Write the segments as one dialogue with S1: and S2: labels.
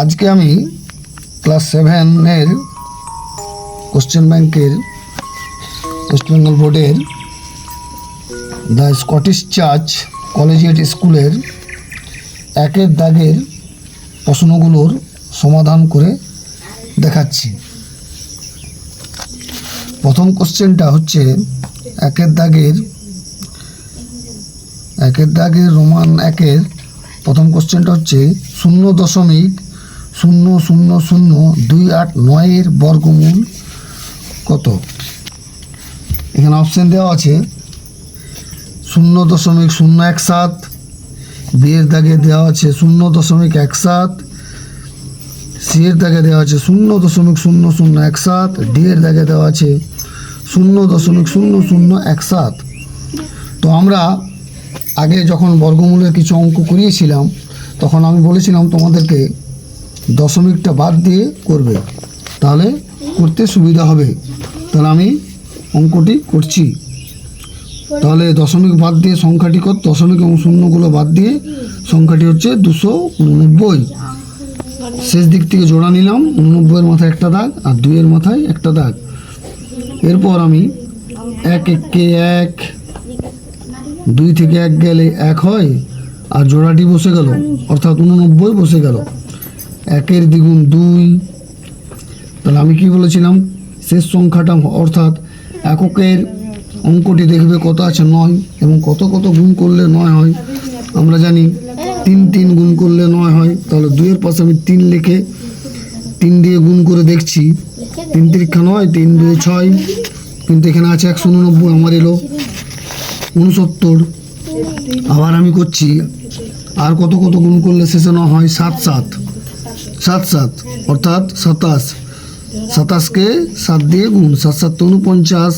S1: আজকে আমি class 7-এর question ব্যাংকের ওয়েস্ট বেঙ্গল বোর্ডের দ্য স্কটিশ চার্চ কলেজিয়েট স্কুলের একের দাগের প্রশ্নগুলোর সমাধান করে দেখাচ্ছি। প্রথম কোশ্চেনটা হচ্ছে একের দাগের রোমান একের প্রথম কোশ্চেনটা হচ্ছে 0.00028 বর্গমূল কত। এখানে অপশান দেওয়া আছে 0.017, বি এর দাগে দেওয়া আছে 0.17, সি এর দাগে দেওয়া আছে 0.0017, ডি এর দাগে দেওয়া আছে 0.0017। তো আমরা আগে যখন বর্গমূলের কিছু অঙ্ক করিয়েছিলাম তখন আমি বলেছিলাম তোমাদেরকে দশমিকটা বাদ দিয়ে করবে, তাহলে করতে সুবিধা হবে। তাহলে আমি অঙ্কটি করছি। তাহলে দশমিক বাদ দিয়ে সংখ্যাটি কত, দশমিক এবং শূন্যগুলো বাদ দিয়ে সংখ্যাটি হচ্ছে 289। শেষ দিক থেকে জোড়া নিলাম, 89-এর মাথায় একটা দাগ আর 2-এর মাথায় একটা দাগ। এরপর আমি 1 1 1, 2 থেকে 1 গেলে 1 হয় আর জোড়াটি বসে গেল, অর্থাৎ 89 বসে গেল। 1-এর দ্বিগুণ 2। তাহলে আমি কি বলেছিলাম, শেষ সংখ্যাটা অর্থাৎ এককের অঙ্কটি দেখবে কত আছে 9, এবং কত কত গুণ করলে 9 হয় আমরা জানি। 3 3 গুণ করলে 9 হয়। তাহলে 2-এর পাশে আমি 3 লিখে 3 দিয়ে গুণ করে দেখছি, 3 3 9, 3 2 6, কিন্তু এখানে আছে 189, আমার এলো 69। আবার আমি করছি, আর কত কত গুণ করলে শেষে 9 হয়, 7 7 অর্থাৎ 27। 27কে 7 দিয়ে গুণ, 7 7 49,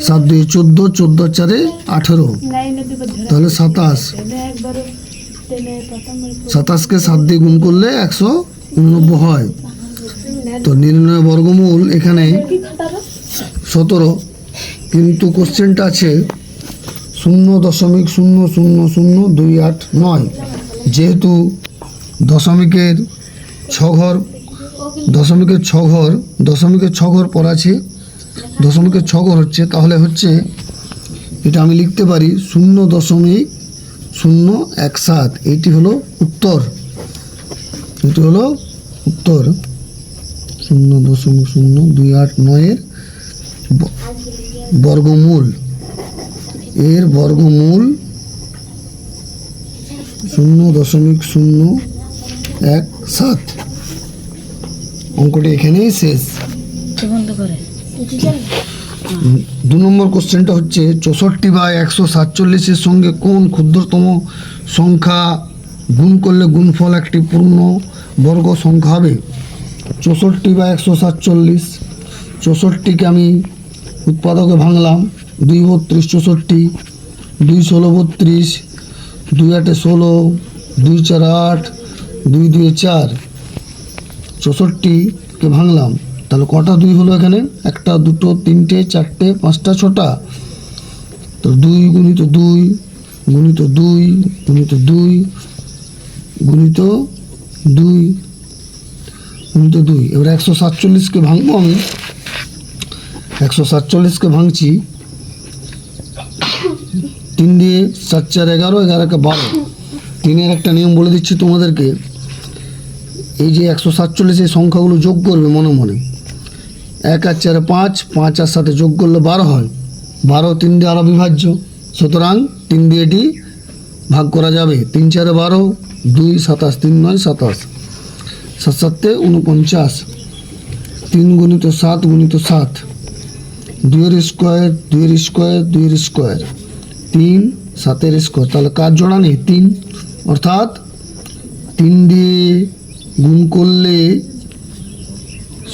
S1: 7 2 14, 14 4 18, তাহলে 27। 27কে 7 দিয়ে গুণ করলে 189 হয়। তো নির্ণয় বর্গমূল এখানে 17, কিন্তু কোশ্চেনটা আছে 0.00028। যেহেতু দশমিকের ছ ঘর পর আছে, দশমিকের 6 ঘর হচ্ছে, তাহলে হচ্ছে এটা আমি লিখতে পারি 0.017। এইটি হলো উত্তর, 0.028 বর্গমূল। এর বর্গমূল 0.017। অঙ্কটি এখানেই শেষ। 2 নম্বর কোশ্চেনটা হচ্ছে 64/147-এর সঙ্গে কোন ক্ষুদ্রতম সংখ্যা গুণ করলে গুণফল একটি পূর্ণ বর্গ সংখ্যা হবে। 64/147, 64কে আমি উৎপাদকে ভাঙলাম, 2 32 64, 2 16 32, 2 8 16, 2 4 8, 2 2 4। 64কে ভাঙলাম, তাহলে কটা 2 হলো এখানে, 1 2 3 4 5 6টা। তো 2 গুণিত 2 গুণিত 2 গুণিত 2 গুণিত 2 গুণিত 2। এবার 147কে ভাঙবো আমি, 147কে ভাঙছি 3 দিয়ে, 4 4 11, 11 12। 3-এর একটা নিয়ম বলে দিচ্ছি তোমাদেরকে। এই যে 147 এই সংখ্যাগুলো যোগ করবে মনে মনে, 1 আর 4 5, 5 আর 7 যোগ করলে 12 হয়। 12 3 দিয়ে আরও বিভাজ্য, সুতরাং 3 দিয়ে এটি ভাগ করা যাবে। 3 4 12, 2 27, 3 9 27, 7 7 49, 3 গুণিত 7 গুণিত 7, 2-এর স্কোয়ার 2-এর স্কোয়ার 2-এর স্কোয়ার, 3 7-এর স্কোয়ার। তাহলে কার জোড়া নেই 3, অর্থাৎ 3 দিয়ে গুণ করলে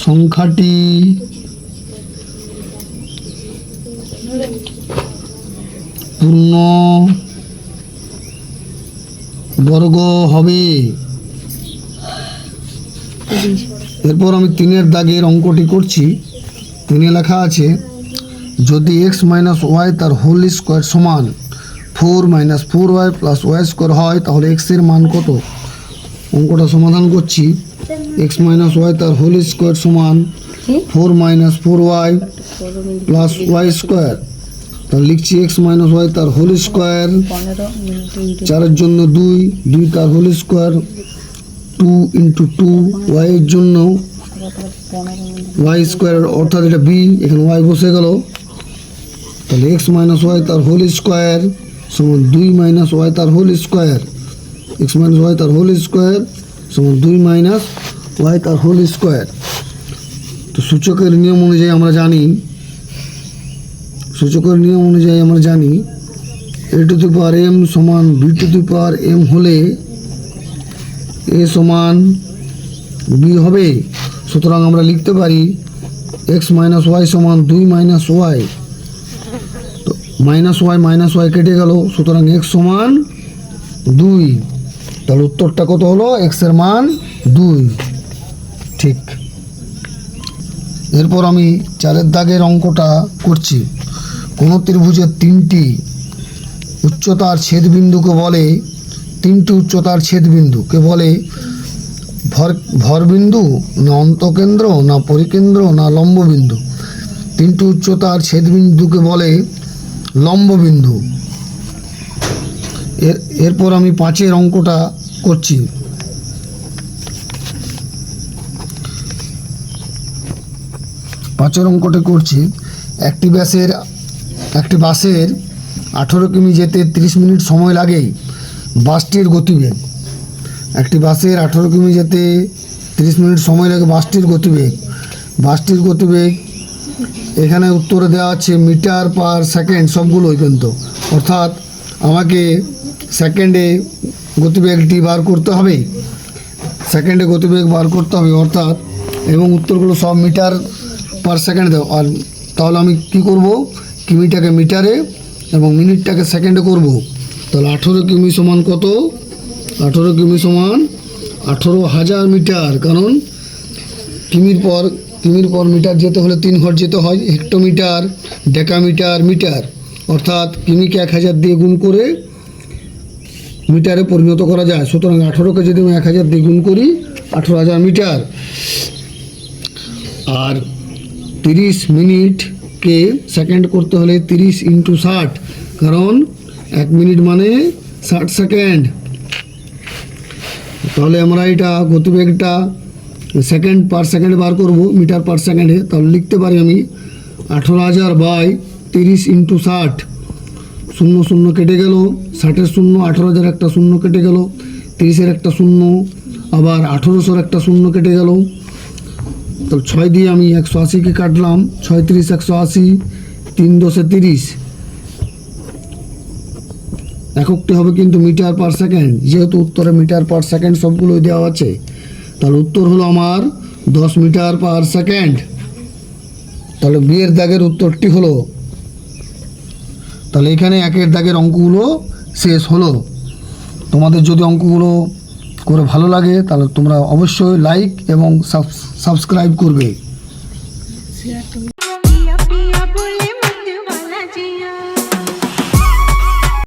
S1: সংখ্যাটি পূর্ণ বর্গ হবে। এরপর আমি 3-এর দাগের অঙ্কটি করছি। 3-এ লেখা আছে যদি x - y তার হোল স্কোয়ার সমান 4 - 4y + y স্কোয়ার হয় তাহলে x এর মান কত। অঙ্কটা সমাধান করছি। এক্স মাইনাস ওয়াই তার হোল স্কোয়ার সমান 4 minus 4y plus y square. তাহলে লিখছি এক্স মাইনাস ওয়াই তার হোল স্কোয়ার, 4-এর জন্য 2 তার হোল স্কোয়ার, 2 ইন্টু 2 ওয়াই এর জন্য ওয়াই স্কোয়ার, অর্থাৎ এটা বি, এখানে ওয়াই বসে গেল। তাহলে এক্স মাইনাস ওয়াই তার হোল স্কোয়ার সমান 2 মাইনাস ওয়াই তার whole square, x minus y তার হোল স্কোয়ার সমান 2 মাইনাস ওয়াই তার হোল স্কোয়ার। তো সূচকের নিয়ম অনুযায়ী আমরা জানি a to the power m সমান b to the power m হলে এ সমান বি হবে। সুতরাং আমরা লিখতে পারি এক্স মাইনাস ওয়াই সমান 2 মাইনাস ওয়াই, তো মাইনাস ওয়াই কেটে গেল, সুতরাং এক্স সমান 2। তাহলে উত্তরটা কত হলো? এক্সের মান 2। ঠিক। এরপর আমি 4-এর দাগের অঙ্কটা করছি। কোনো ত্রিভুজের 3টি উচ্চতার ছেদবিন্দুকে বলে, 3টি উচ্চতার ছেদবিন্দুকে বলে ভরবিন্দু, না অন্তকেন্দ্র, না পরিকেন্দ্র, না লম্ববিন্দু। 3টি উচ্চতার ছেদবিন্দুকে বলে লম্ববিন্দু। এরপর আমি 5-এর অঙ্কটা করছি। একটি বাসের 18 কিমি যেতে 30 মিনিট সময় লাগে। বাসটির গতিবেগ, একটি বাসের 18 কিমি যেতে 30 মিনিট সময় লাগে। বাসটির গতিবেগ এখানে উত্তরে দেওয়া আছে মিটার পার সেকেন্ড, সবগুলোই কিন্তু, অর্থাৎ আমাকে সেকেন্ডে গতিবেগটি বার করতে হবে, অর্থাৎ, এবং উত্তরগুলো সব মিটার পার সেকেন্ড দেব। আর তাহলে আমি কি করব, কিমিটাকে মিটারে এবং মিনিটটাকে সেকেন্ডে করব। তাহলে 18 কিমি সমান কত? 18 কিমি সমান 18,000 মিটার, কারণ কিমির পর মিটার যেতে হলে 3 ঘর যেতে হয়। হেক্টোমিটার, ডেকামিটার, মিটার, অর্থাৎ কিমিকে 1000 দিয়ে গুণ করে মিটারে পরিণত করা যায়। সুতরাং 18কে যদি আমি 1000 দিয়ে গুণ করি 18,000 মিটার। আর 30 মিনিটকে সেকেন্ড করতে হলে 30 ইন্টু 60, কারণ 1 মিনিট মানে 60 সেকেন্ড। তাহলে আমরা এটা গতিবেগটা সেকেন্ড পার সেকেন্ড বার করব, মিটার পার সেকেন্ডে। তাহলে লিখতে পারি আমি 18,000 বাই 30 ইন্টু 60, 0 কেটে গেল, 60-এর 0, 18,000 একটা 0 কেটে গেল, 30-এর একটা 0, আবার 1800-র একটা 0 কেটে গেল। তো 6 দিয়ে আমি 180কে কাটলাম, 6 30 180, 3 10 30। এককটি হবে কিন্তু মিটার পার সেকেন্ড, যেহেতু উত্তরে মিটার পার সেকেন্ড সবগুলোই দেওয়া আছে। তাহলে উত্তর হলো আমার 10 মিটার পার সেকেন্ড। তাহলে বিয়ের দাগের উত্তরটি হলো, তাহলে এখানে 1-এর দাগের অঙ্কগুলো শেষ হলো। তোমাদের যদি অঙ্কগুলো করে ভালো লাগে তাহলে তোমরা অবশ্যই লাইক এবং সাবস্ক্রাইব করবে।